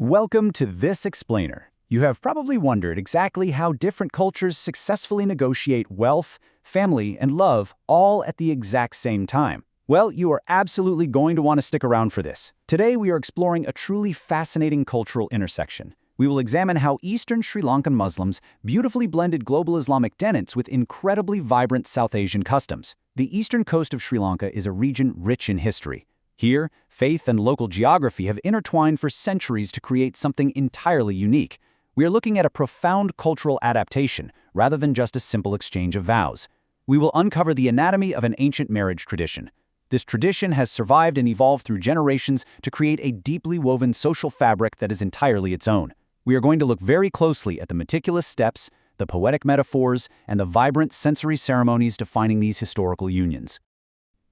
Welcome to This Explainer. You have probably wondered exactly how different cultures successfully negotiate wealth, family, and love all at the exact same time. Well, you are absolutely going to want to stick around for this. Today we are exploring a truly fascinating cultural intersection. We will examine how Eastern Sri Lankan Muslims beautifully blended global Islamic tenets with incredibly vibrant South Asian customs. The eastern coast of Sri Lanka is a region rich in history. Here, faith and local geography have intertwined for centuries to create something entirely unique. We are looking at a profound cultural adaptation, rather than just a simple exchange of vows. We will uncover the anatomy of an ancient marriage tradition. This tradition has survived and evolved through generations to create a deeply woven social fabric that is entirely its own. We are going to look very closely at the meticulous steps, the poetic metaphors, and the vibrant sensory ceremonies defining these historical unions.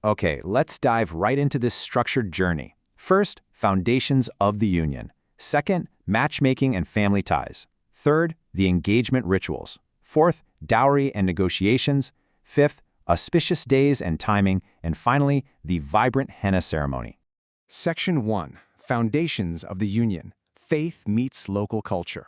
Okay, let's dive right into this structured journey. First, foundations of the union. Second, matchmaking and family ties. Third, the engagement rituals. Fourth, dowry and negotiations. Fifth, auspicious days and timing. And finally, the vibrant henna ceremony. Section 1. Foundations of the Union. Faith meets local culture.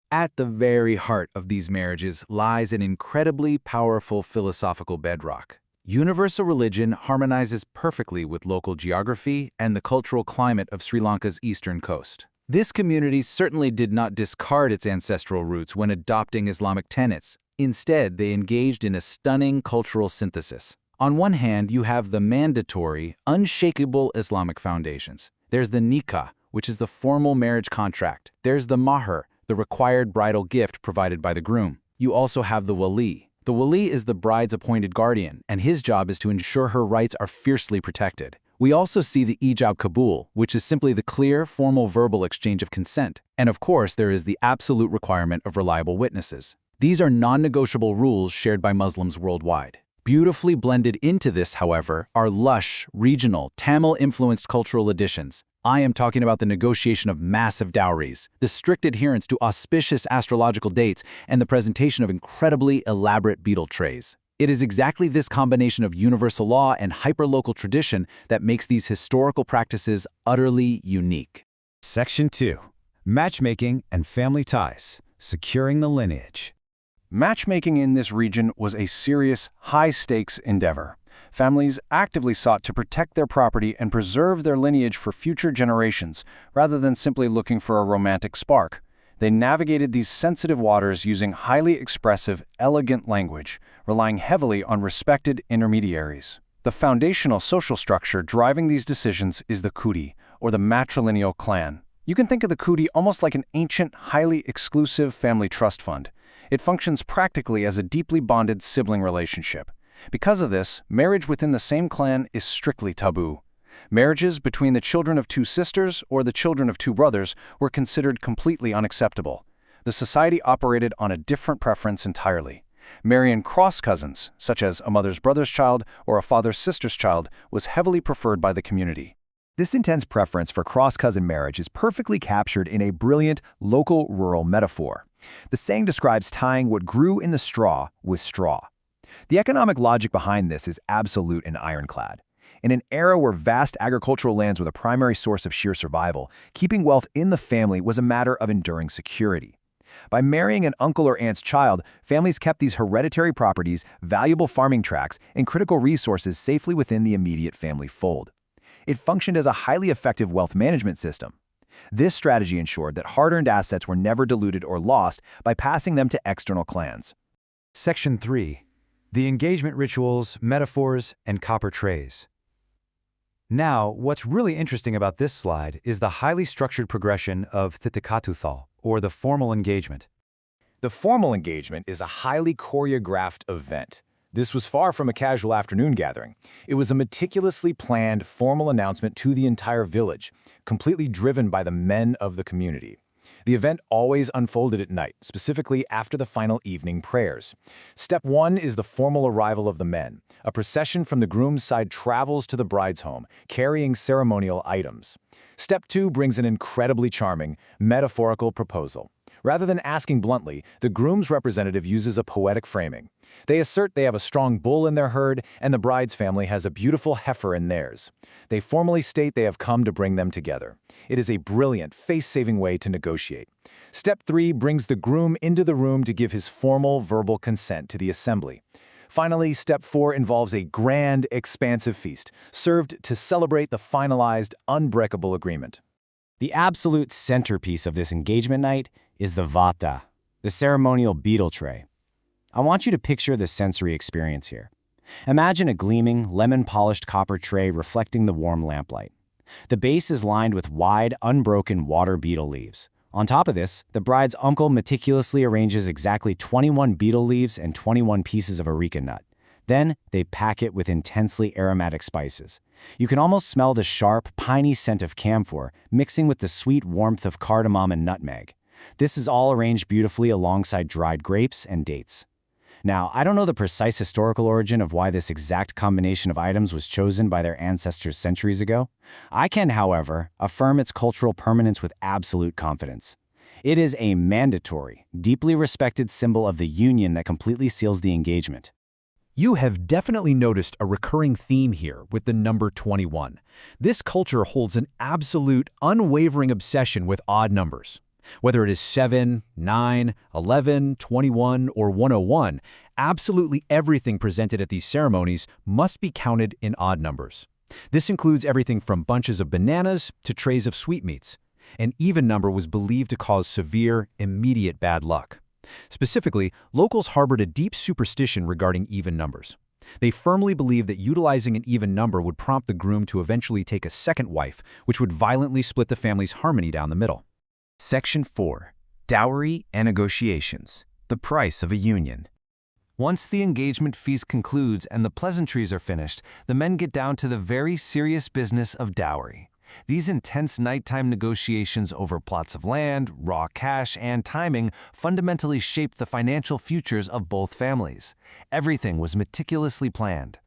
At the very heart of these marriages lies an incredibly powerful philosophical bedrock. Universal religion harmonizes perfectly with local geography and the cultural climate of Sri Lanka's eastern coast. This community certainly did not discard its ancestral roots when adopting Islamic tenets. Instead, they engaged in a stunning cultural synthesis. On one hand, you have the mandatory, unshakable Islamic foundations. There's the nikah, which is the formal marriage contract. There's the mahr, the required bridal gift provided by the groom. You also have the wali. The wali is the bride's appointed guardian, and his job is to ensure her rights are fiercely protected. We also see the ijab kabul, which is simply the clear, formal verbal exchange of consent. And of course, there is the absolute requirement of reliable witnesses. These are non-negotiable rules shared by Muslims worldwide. Beautifully blended into this, however, are lush, regional, Tamil-influenced cultural additions. I am talking about the negotiation of massive dowries, the strict adherence to auspicious astrological dates, and the presentation of incredibly elaborate betel trays. It is exactly this combination of universal law and hyperlocal tradition that makes these historical practices utterly unique. Section 2. Matchmaking and family ties. Securing the lineage. Matchmaking in this region was a serious, high-stakes endeavor. Families actively sought to protect their property and preserve their lineage for future generations, rather than simply looking for a romantic spark. They navigated these sensitive waters using highly expressive, elegant language, relying heavily on respected intermediaries. The foundational social structure driving these decisions is the Kudi, or the matrilineal clan. You can think of the Kudi almost like an ancient, highly exclusive family trust fund. It functions practically as a deeply bonded sibling relationship. Because of this, marriage within the same clan is strictly taboo. Marriages between the children of two sisters or the children of two brothers were considered completely unacceptable. The society operated on a different preference entirely. Marrying cross-cousins, such as a mother's brother's child or a father's sister's child, was heavily preferred by the community. This intense preference for cross-cousin marriage is perfectly captured in a brilliant local rural metaphor. The saying describes tying what grew in the straw with straw. The economic logic behind this is absolute and ironclad. In an era where vast agricultural lands were the primary source of sheer survival, keeping wealth in the family was a matter of enduring security. By marrying an uncle or aunt's child, families kept these hereditary properties, valuable farming tracts, and critical resources safely within the immediate family fold. It functioned as a highly effective wealth management system. This strategy ensured that hard-earned assets were never diluted or lost by passing them to external clans. Section 3. The engagement rituals, metaphors, and copper trays. Now, what's really interesting about this slide is the highly structured progression of Thitikatuthal, or the formal engagement. The formal engagement is a highly choreographed event. This was far from a casual afternoon gathering. It was a meticulously planned formal announcement to the entire village, completely driven by the men of the community. The event always unfolded at night, specifically after the final evening prayers. Step 1 is the formal arrival of the men. A procession from the groom's side travels to the bride's home, carrying ceremonial items. Step 2 brings an incredibly charming, metaphorical proposal. Rather than asking bluntly, the groom's representative uses a poetic framing. They assert they have a strong bull in their herd, and the bride's family has a beautiful heifer in theirs. They formally state they have come to bring them together. It is a brilliant, face-saving way to negotiate. Step 3 brings the groom into the room to give his formal verbal consent to the assembly. Finally, Step 4 involves a grand, expansive feast, served to celebrate the finalized, unbreakable agreement. The absolute centerpiece of this engagement night is the vata, the ceremonial beetle tray. I want you to picture the sensory experience here. Imagine a gleaming, lemon-polished copper tray reflecting the warm lamplight. The base is lined with wide, unbroken water beetle leaves. On top of this, the bride's uncle meticulously arranges exactly 21 beetle leaves and 21 pieces of areca nut. Then, they pack it with intensely aromatic spices. You can almost smell the sharp, piney scent of camphor mixing with the sweet warmth of cardamom and nutmeg. This is all arranged beautifully alongside dried grapes and dates. Now, I don't know the precise historical origin of why this exact combination of items was chosen by their ancestors centuries ago. I can, however, affirm its cultural permanence with absolute confidence. It is a mandatory, deeply respected symbol of the union that completely seals the engagement. You have definitely noticed a recurring theme here with the number 21. This culture holds an absolute, unwavering obsession with odd numbers. Whether it is 7, 9, 11, 21, or 101, absolutely everything presented at these ceremonies must be counted in odd numbers. This includes everything from bunches of bananas to trays of sweetmeats. An even number was believed to cause severe, immediate bad luck. Specifically, locals harbored a deep superstition regarding even numbers. They firmly believed that utilizing an even number would prompt the groom to eventually take a second wife, which would violently split the family's harmony down the middle. Section 4. Dowry and Negotiations. The Price of a Union. Once the engagement feast concludes and the pleasantries are finished, the men get down to the very serious business of dowry. These intense nighttime negotiations over plots of land, raw cash, and timing fundamentally shaped the financial futures of both families. Everything was meticulously planned.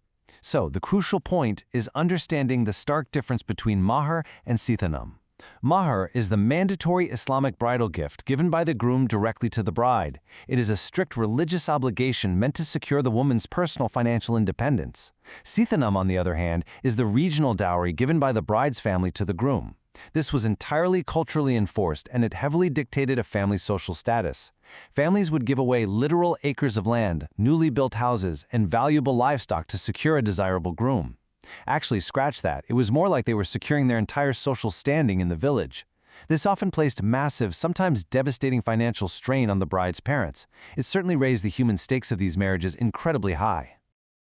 So, the crucial point is understanding the stark difference between mahar and sithanam. Mahar is the mandatory Islamic bridal gift given by the groom directly to the bride. It is a strict religious obligation meant to secure the woman's personal financial independence. Sithanam, on the other hand, is the regional dowry given by the bride's family to the groom. This was entirely culturally enforced, and it heavily dictated a family's social status. Families would give away literal acres of land, newly built houses, and valuable livestock to secure a desirable groom. Actually, scratch that. It was more like they were securing their entire social standing in the village. This often placed massive, sometimes devastating financial strain on the bride's parents. It certainly raised the human stakes of these marriages incredibly high.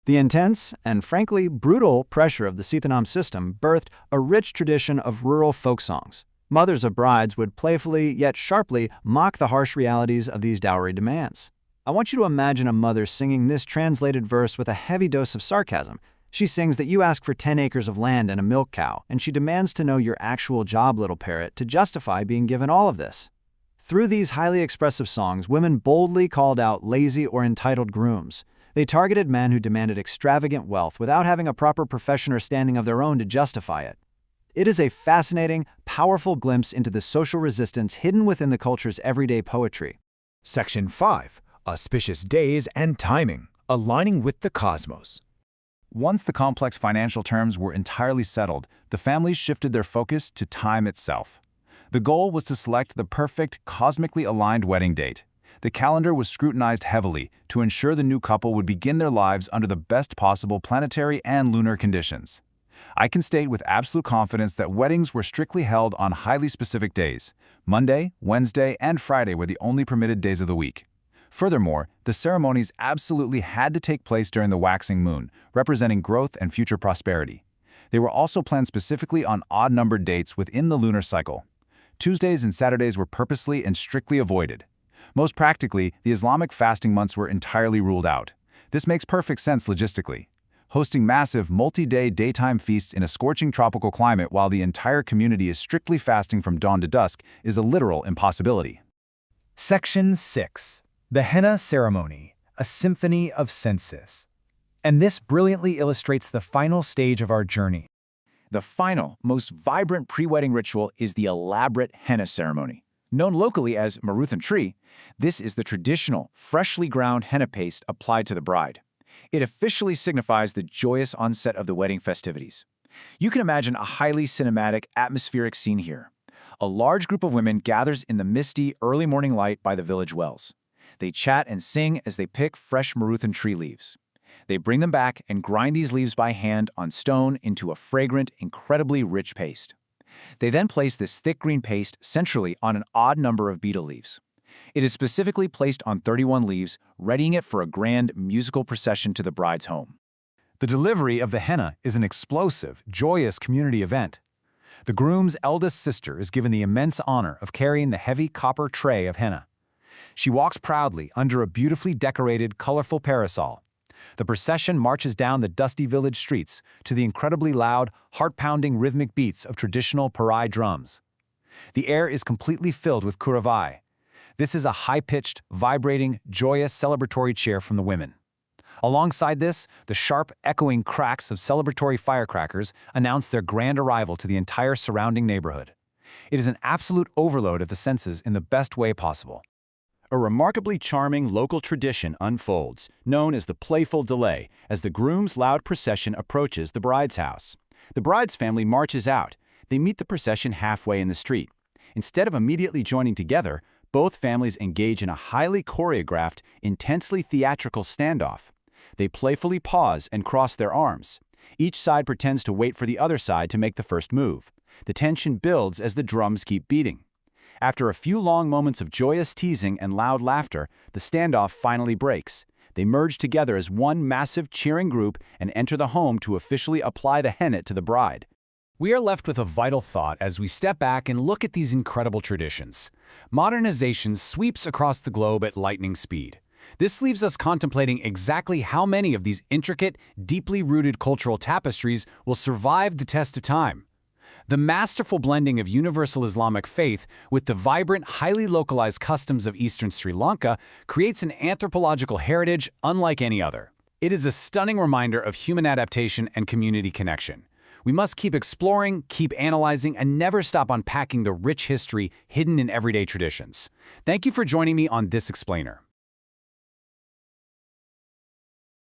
The intense and, frankly, brutal pressure of the Sithanam system birthed a rich tradition of rural folk songs. Mothers of brides would playfully, yet sharply, mock the harsh realities of these dowry demands. I want you to imagine a mother singing this translated verse with a heavy dose of sarcasm. She sings that you ask for 10 acres of land and a milk cow, and she demands to know your actual job, little parrot, to justify being given all of this. Through these highly expressive songs, women boldly called out lazy or entitled grooms. They targeted men who demanded extravagant wealth without having a proper profession or standing of their own to justify it. It is a fascinating, powerful glimpse into the social resistance hidden within the culture's everyday poetry. Section 5. Auspicious Days and Timing. Aligning with the Cosmos. Once the complex financial terms were entirely settled, the families shifted their focus to time itself. The goal was to select the perfect, cosmically aligned wedding date. The calendar was scrutinized heavily to ensure the new couple would begin their lives under the best possible planetary and lunar conditions. I can state with absolute confidence that weddings were strictly held on highly specific days. Monday, Wednesday, and Friday were the only permitted days of the week. Furthermore, the ceremonies absolutely had to take place during the waxing moon, representing growth and future prosperity. They were also planned specifically on odd-numbered dates within the lunar cycle. Tuesdays and Saturdays were purposely and strictly avoided. Most practically, the Islamic fasting months were entirely ruled out. This makes perfect sense logistically. Hosting massive, multi-day daytime feasts in a scorching tropical climate while the entire community is strictly fasting from dawn to dusk is a literal impossibility. Section 6. The Henna Ceremony, a Symphony of Senses. And this brilliantly illustrates the final stage of our journey. The final, most vibrant pre-wedding ritual is the elaborate henna ceremony. Known locally as maruthan tree, this is the traditional, freshly ground henna paste applied to the bride. It officially signifies the joyous onset of the wedding festivities. You can imagine a highly cinematic, atmospheric scene here. A large group of women gathers in the misty, early morning light by the village wells. They chat and sing as they pick fresh maruthan tree leaves. They bring them back and grind these leaves by hand on stone into a fragrant, incredibly rich paste. They then place this thick green paste centrally on an odd number of betel leaves. It is specifically placed on 31 leaves, readying it for a grand musical procession to the bride's home. The delivery of the henna is an explosive, joyous community event. The groom's eldest sister is given the immense honor of carrying the heavy copper tray of henna. She walks proudly under a beautifully decorated, colorful parasol. The procession marches down the dusty village streets to the incredibly loud, heart-pounding rhythmic beats of traditional Parai drums. The air is completely filled with kuravai. This is a high-pitched, vibrating, joyous celebratory cheer from the women. Alongside this, the sharp, echoing cracks of celebratory firecrackers announce their grand arrival to the entire surrounding neighborhood. It is an absolute overload of the senses in the best way possible. A remarkably charming local tradition unfolds, known as the playful delay, as the groom's loud procession approaches the bride's house. The bride's family marches out. They meet the procession halfway in the street. Instead of immediately joining together, both families engage in a highly choreographed, intensely theatrical standoff. They playfully pause and cross their arms. Each side pretends to wait for the other side to make the first move. The tension builds as the drums keep beating. After a few long moments of joyous teasing and loud laughter, the standoff finally breaks. They merge together as one massive cheering group and enter the home to officially apply the henna to the bride. We are left with a vital thought as we step back and look at these incredible traditions. Modernization sweeps across the globe at lightning speed. This leaves us contemplating exactly how many of these intricate, deeply rooted cultural tapestries will survive the test of time. The masterful blending of universal Islamic faith with the vibrant, highly localized customs of Eastern Sri Lanka creates an anthropological heritage unlike any other. It is a stunning reminder of human adaptation and community connection. We must keep exploring, keep analyzing, and never stop unpacking the rich history hidden in everyday traditions. Thank you for joining me on This Explainer.